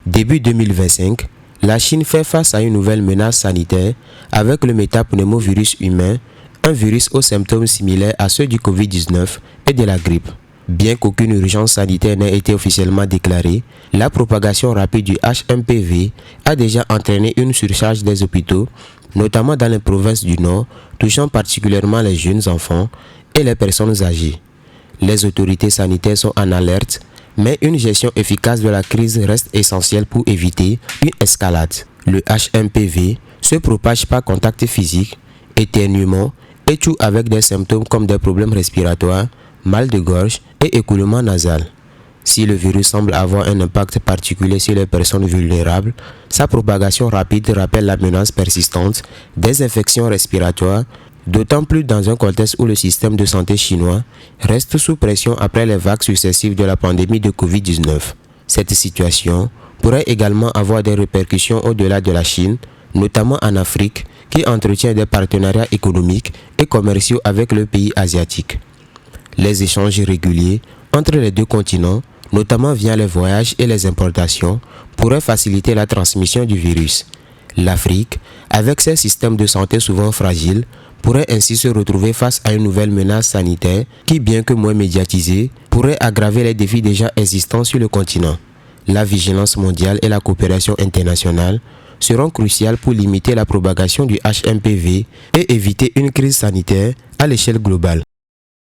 Début 2025, la Chine fait face à une nouvelle menace sanitaire avec le métapneumovirus humain, un virus aux symptômes similaires à ceux du Covid-19 et de la grippe. Bien qu'aucune urgence sanitaire n'ait été officiellement déclarée, la propagation rapide du HMPV a déjà entraîné une surcharge des hôpitaux, notamment dans les provinces du Nord, touchant particulièrement les jeunes enfants et les personnes âgées. Les autorités sanitaires sont en alerte, mais une gestion efficace de la crise reste essentielle pour éviter une escalade. Le HMPV se propage par contact physique, éternuement et tout avec des symptômes comme des problèmes respiratoires, mal de gorge et écoulement nasal. Si le virus semble avoir un impact particulier sur les personnes vulnérables, sa propagation rapide rappelle la menace persistante des infections respiratoires, d'autant plus dans un contexte où le système de santé chinois reste sous pression après les vagues successives de la pandémie de Covid-19. Cette situation pourrait également avoir des répercussions au-delà de la Chine, notamment en Afrique, qui entretient des partenariats économiques et commerciaux avec le pays asiatique. Les échanges réguliers entre les deux continents, notamment via les voyages et les importations, pourraient faciliter la transmission du virus. L'Afrique, avec ses systèmes de santé souvent fragiles, pourrait ainsi se retrouver face à une nouvelle menace sanitaire qui, bien que moins médiatisée, pourrait aggraver les défis déjà existants sur le continent. La vigilance mondiale et la coopération internationale seront cruciales pour limiter la propagation du HMPV et éviter une crise sanitaire à l'échelle globale.